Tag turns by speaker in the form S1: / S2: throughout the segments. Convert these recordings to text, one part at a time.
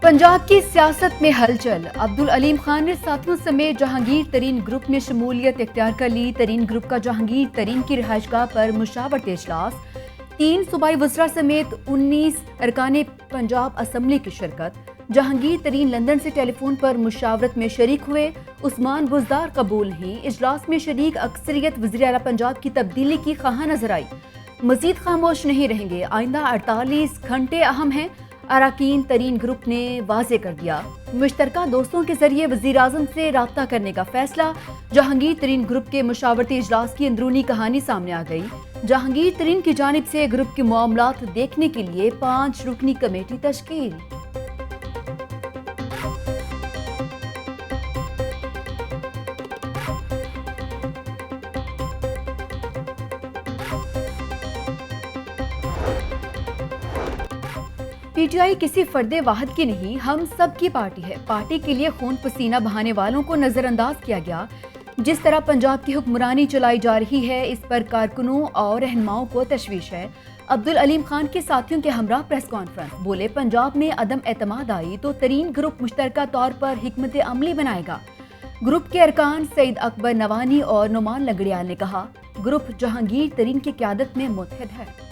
S1: पंजाब की सियासत में हलचल। अब्दुल अलीम खान ने साथियों समेत जहांगीर तरीन ग्रुप में शमूलियत इख्तियार कर ली। तरीन ग्रुप का जहांगीर तरीन की रिहाइशगाह पर मुशावरती इजलास। 3 सूबाई वज़रा समेत 19 अरकान पंजाब असम्बली की शिरकत। जहांगीर तरीन लंदन से टेलीफोन पर मुशावरत में शरीक हुए। उस्मान बुज़दार कबूल नहीं। इजलास में शरीक अक्सरियत वज़ीर आला पंजाब की तब्दीली की ख़्वाह नजर आई। मज़ीद खामोश नहीं रहेंगे, आइंदा 48 घंटे अहम हैं, अरकान तरीन ग्रुप ने वाज़े कर दिया। मुश्तरका दोस्तों के जरिए वज़ीर आज़म से राब्ता करने का फैसला। जहांगीर तरीन ग्रुप के मुशावरती इजलास की अंदरूनी कहानी सामने आ गई। जहांगीर तरीन की जानिब से ग्रुप के मामलात देखने के लिए 5 रुकनी कमेटी तश्कील। पीटीआई किसी फर्दे वाहिद की नहीं, हम सब की पार्टी है। पार्टी के लिए खून पसीना बहाने वालों को नजरअंदाज किया गया। जिस तरह पंजाब की हुक्मरानी चलाई जा रही है, इस पर कारकुनों और रहनुमाओं को तशवीश है। अब्दुल अलीम खान के साथियों के हमरा प्रेस कॉन्फ्रेंस। बोले, पंजाब में अदम एतमाद आई तो तरीन ग्रुप मुश्तरका तौर पर हिकमत अमली बनाएगा। ग्रुप के अरकान सईद अकबर नवानी और नुमान लंगड़ियाल ने कहा, ग्रुप जहांगीर तरीन की क़यादत में मुत्तहिद है।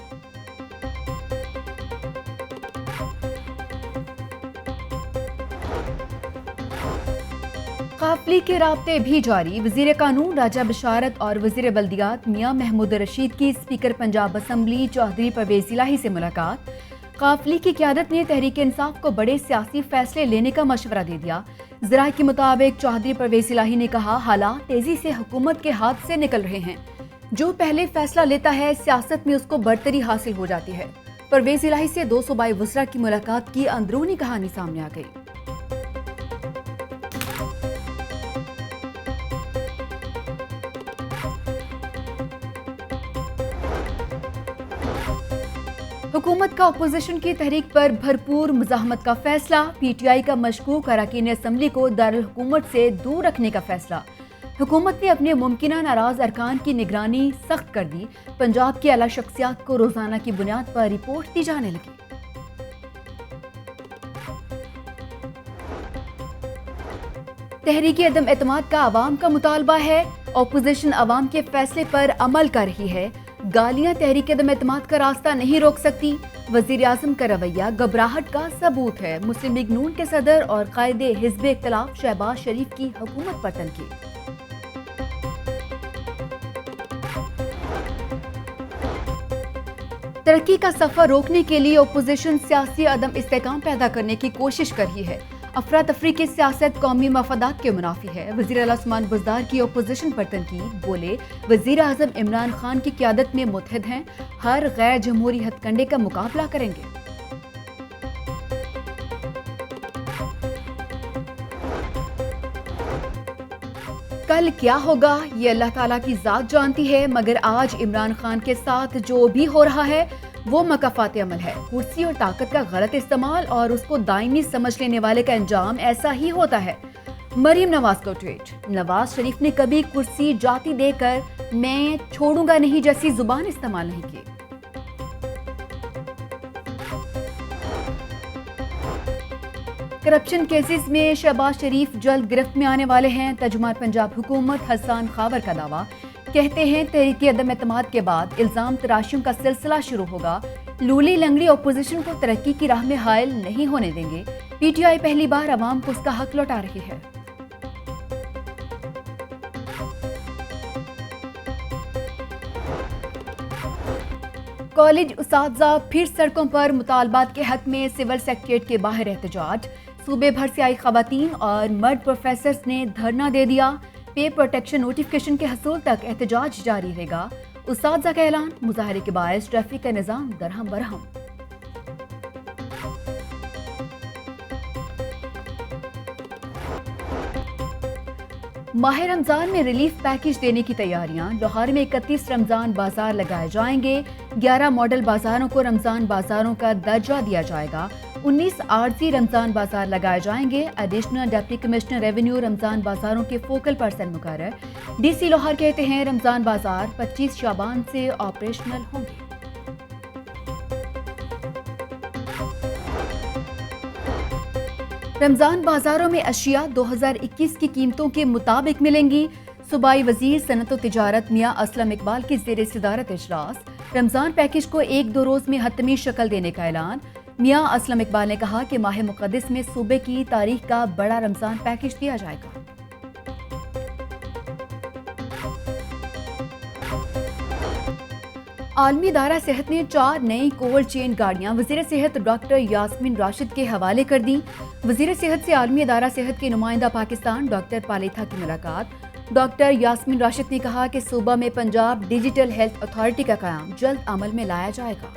S1: काफिले के राब्ते भी जारी। वज़ीर कानून राजा बशारत और वज़ीर बल्दियात मियां महमूद रशीद की स्पीकर पंजाब असम्बली चौधरी परवेज़ इलाही से मुलाकात। काफिले की क़यादत ने तहरीक इंसाफ को बड़े सियासी फैसले लेने का मशवरा दे दिया। ज़राए के मुताबिक चौधरी परवेज़ इलाही ने कहा, हालात तेजी से हुकूमत के हाथ से निकल रहे हैं। जो पहले फैसला लेता है सियासत में उसको बरतरी हासिल हो जाती है। परवेज़ इलाही से 2 सूबाई वज़रा की मुलाकात की अंदरूनी कहानी सामने आ गई। हुकूमत का अपोजिशन की तहरीक पर भरपूर मुज़ाहमत का फैसला। पीटीआई का मशकूक अरकान असम्बली को दारुल हुकूमत से दूर रखने का फैसला। हुकूमत ने अपने मुमकिना नाराज अरकान की निगरानी सख्त कर दी। पंजाब की आला शख्सियात को रोजाना की बुनियाद पर रिपोर्ट दी जाने लगी। तहरीक अदम एतमाद का अवाम का मुतालबा है। अपोजिशन अवाम के फैसले पर अमल कर रही है। गालियां तहरीक अदम एतमाद का रास्ता नहीं रोक सकती। वज़ीर आज़म का रवैया घबराहट का सबूत है। मुस्लिम लीग नून के सदर और कायदे हिज़्ब इख्तिलाफ शहबाज शरीफ की हुकूमत पर तनकीद। तरक्की का सफर रोकने के लिए अपोजिशन सियासी अदम इस्तेकाम पैदा करने की कोशिश कर रही है। अफरा तफरी की सियासत कौमी मफादात के मुनाफी है। वज़ीर आला उस्मान बुज़दार की अपोजिशन पर तनकीद। बोले, वज़ीर आज़म इमरान खान की क़यादत में मुत्तहिद हैं, हर गैर जमहूरी हथकंडे का मुकाबला करेंगे। कल क्या होगा ये अल्लाह ताला की ज़ात जानती है, मगर आज इमरान खान के साथ जो भी हो रहा है वो मकाफात अमल है। कुर्सी और ताकत का गलत इस्तेमाल और उसको दायमी समझ लेने वाले का अंजाम ऐसा ही होता है। मरीम नवाज को ट्वीट। नवाज शरीफ ने कभी कुर्सी जाति देकर मैं छोड़ूंगा नहीं जैसी जुबान इस्तेमाल नहीं की। करप्शन केसेस में शहबाज शरीफ जल्द गिरफ्त में आने वाले हैं। तर्जुमान पंजाब हुकूमत हसन खावर का दावा। कहते हैं तहरीक अदम एतमाद के बाद इल्जाम तराशियों का सिलसिला शुरू होगा। लूली लंगड़ी अपोजिशन को तरक्की की राह में हायल नहीं होने देंगे। पीटीआई पहली बार अवाम को उसका हक लौटा रही है। कॉलेज उस्तादजा फिर सड़कों पर मुतालबात के हक में सिविल सेक्रेटेरिएट के बाहर एहतजाज। सूबे भर से आई खवातीन और मर्द प्रोफेसर्स ने धरना दे दिया। पे प्रोटेक्शन नोटिफिकेशन के हसूल तक एहतजाज जारी रहेगा। उस्तादजा का ऐलान। मुजाहरे के बायस ट्रैफिक का निज़ाम दरहम बरहम। माह रमजान में रिलीफ पैकेज देने की तैयारियां। लाहौर में 31 रमजान बाजार लगाए जाएंगे। 11 मॉडल बाजारों को रमजान बाजारों का दर्जा दिया जाएगा। 19 आरजी रमजान बाजार लगाए जाएंगे। Additional deputy commissioner revenue Ramzan बाजारों के फोकल पर्सन मुकर्रर। डीसी लाहौर कहते हैं रमजान बाजार 25 शाबान से ऑपरेशनल होंगे। رمضان بازاروں میں اشیاء 2021 کی قیمتوں کے مطابق ملیں گی. صوبائی وزیر صنعت و تجارت میاں اسلم اقبال کی زیر صدارت اجلاس. رمضان پیکج کو 1-2 روز میں حتمی شکل دینے کا اعلان. میاں اسلم اقبال نے کہا کہ ماہ مقدس میں صوبے کی تاریخ کا بڑا رمضان پیکج دیا جائے گا. عالمی ادارہ صحت نے 4 نئی کولڈ چین گاڑیاں وزیر صحت ڈاکٹر یاسمین راشد کے حوالے کر دیں. وزیر صحت سے عالمی ادارہ صحت کے نمائندہ پاکستان ڈاکٹر پالیتھا کی ملاقات. ڈاکٹر یاسمین راشد نے کہا کہ صوبہ میں پنجاب ڈیجیٹل ہیلتھ اتھارٹی کا قیام جلد عمل میں لایا جائے گا.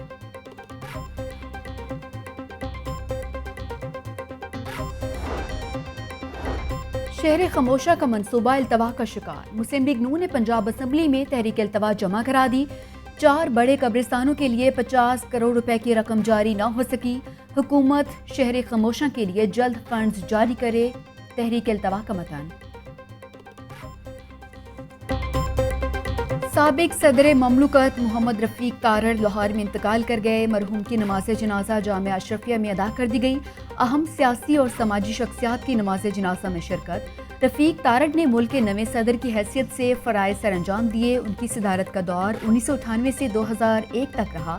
S1: شہر خموشہ کا منصوبہ التوا کا شکار. مسلم لیگ نون نے پنجاب اسمبلی میں تحریک التوا جمع کرا دی. 4 بڑے قبرستانوں کے لیے 50 کروڑ روپے کی رقم جاری نہ ہو سکی. حکومت شہر خموشہ کے لیے جلد فنڈز جاری کرے. تحریک التوا کا متن. سابق صدر مملکت محمد رفیق تارڑ لاہور میں انتقال کر گئے. مرحوم کی نماز جنازہ جامعہ اشرفیہ میں ادا کر دی گئی. اہم سیاسی اور سماجی شخصیات کی نماز جنازہ میں شرکت. رفیق تارڑ نے ملک کے نویں صدر کی حیثیت سے فرائض سر انجام دیے. ان کی صدارت کا دور 1998 سے 2001 تک رہا.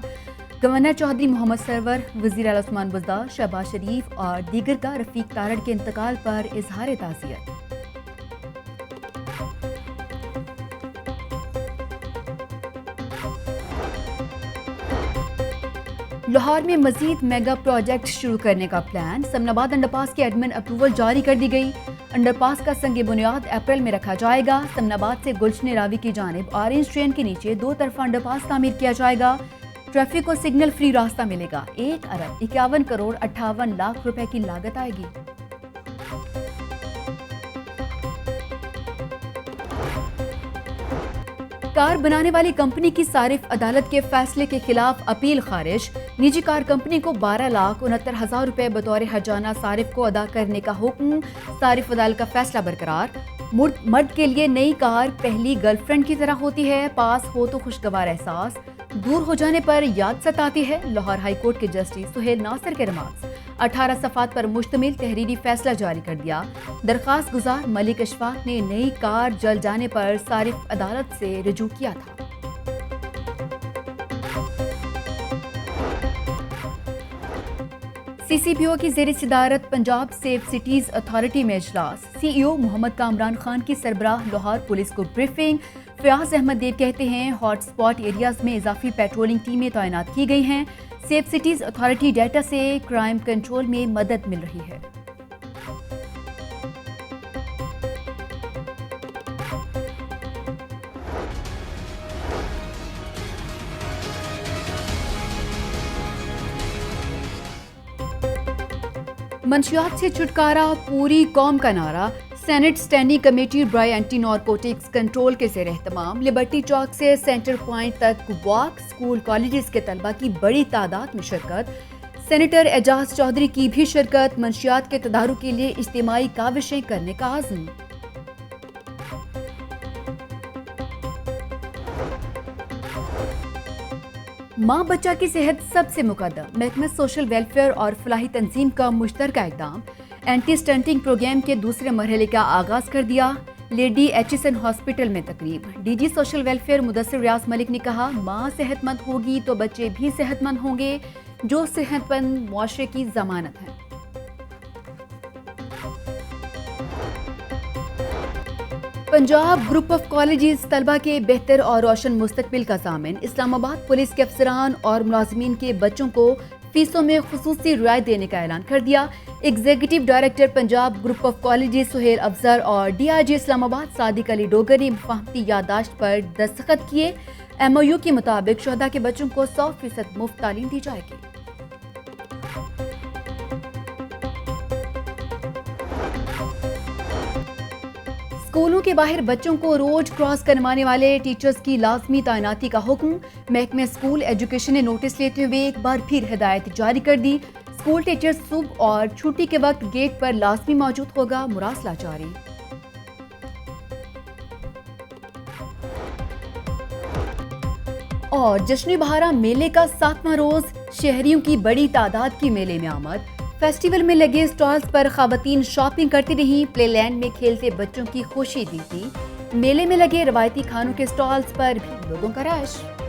S1: گورنر چودھری محمد سرور، وزیر اعلیٰ عثمان بزدار، شہباز شریف اور دیگر کا رفیق تارڑ کے انتقال پر اظہار تعزیت. لاہور میں مزید میگا پروجیکٹ شروع کرنے کا پلان. سمن آباد انڈر پاس کی ایڈمن اپروول جاری کر دی گئی. انڈر پاس کا سنگ بنیاد اپریل میں رکھا جائے گا. سمن آباد سے گلشن راوی کی جانب آرینج ٹرین کے نیچے 2 طرفہ انڈر پاس تعمیر کیا جائے گا. ٹریفک کو سگنل فری راستہ ملے گا. 1 ارب 51 کروڑ 58 لاکھ روپے کی لاگت آئے گی. کار بنانے والی کمپنی کی صارف عدالت کے فیصلے کے خلاف اپیل خارج. نجی کار کمپنی کو 12,69,000 روپے بطور ہرجانہ صارف کو ادا کرنے کا حکم. صارف عدالت کا فیصلہ برقرار. مرد کے لیے نئی کار پہلی گرل فرینڈ کی طرح ہوتی ہے. پاس ہو تو خوشگوار احساس، دور ہو جانے پر یاد ستاتی ہے. لاہور ہائی کورٹ کے جسٹس سہیل ناصر کے رماز. 18 صفحات پر مشتمل تحریری فیصلہ جاری کر دیا. درخواست گزار ملک اشفاق نے نئی کار جل جانے پر صارف عدالت سے رجوع کیا تھا. سی سی پی او کی زیر صدارت پنجاب سیف سٹیز اتھارٹی میں اجلاس. سی ای او محمد کامران خان کی سربراہ لاہور پولیس کو بریفنگ. فیاض احمد دیو کہتے ہیں ہاٹ سپاٹ ایریاز میں اضافی پیٹرولنگ ٹیمیں تعینات کی گئی ہیں. سیف سٹیز اتھارٹی ڈیٹا سے کرائم کنٹرول میں مدد مل رہی ہے. منشیات سے چھٹکارا پوری قوم کا نعرہ. سینٹ اسٹینڈنگ کمیٹی برائے اینٹی نارکوٹکس کنٹرول کے زیر اہتمام لبرٹی چوک سے سینٹر پوائنٹ تک واک. اسکول کالجز کے طلبہ کی بڑی تعداد میں شرکت. سینیٹر اعجاز چودھری کی بھی شرکت. منشیات کے تدارک کے لیے اجتماعی کاوشیں کرنے کا عزم. ماں بچہ کی صحت سب سے مقدم. محکمہ سوشل ویلفیئر اور فلاحی تنظیم کا مشترکہ اقدام. اینٹی سٹنٹنگ پروگرام کے دوسرے مرحلے کا آغاز کر دیا. Lady H S N hospital میں تقریب. D G social welfare Mudassar Riaz Malik نے کہا ماں صحت مند ہوگی تو بچے بھی صحت مند ہوں گے، جو صحت مند معاشرے کی ضمانت ہے. پنجاب گروپ آف کالجز طلبہ کے بہتر اور روشن مستقبل کا ضامن. اسلام آباد پولیس کے افسران اور ملازمین کے بچوں کو فیسوں میں خصوصی رعایت دینے کا اعلان کر دیا. Executive director Punjab group of colleges Sohail Afzal اور ڈی آئی جی اسلام آباد صادق علی ڈوگر نے مفاہمتی یادداشت پر دستخط کیے. ایم او یو کے مطابق شہداء کے بچوں کو 100% مفت تعلیم دی جائے گی. اسکولوں کے باہر بچوں کو روڈ کراس کروانے والے ٹیچرز کی لازمی تعیناتی کا حکم. محکمہ اسکول ایجوکیشن نے نوٹس لیتے ہوئے ایک بار پھر ہدایت جاری کر دی. اسکول ٹیچرز صبح اور چھٹی کے وقت گیٹ پر لازمی موجود ہوگا. مراسلہ جاری. اور جشن بہارا میلے کا 7واں روز. شہریوں کی بڑی تعداد کی میلے میں آمد. فیسٹیول میں لگے اسٹالز پر خواتین شاپنگ کرتی رہیں، پلے لینڈ میں کھیلتے بچوں کی خوشی دی تھی۔ میلے میں لگے روایتی کھانوں کے اسٹالز پر بھی لوگوں کا رش۔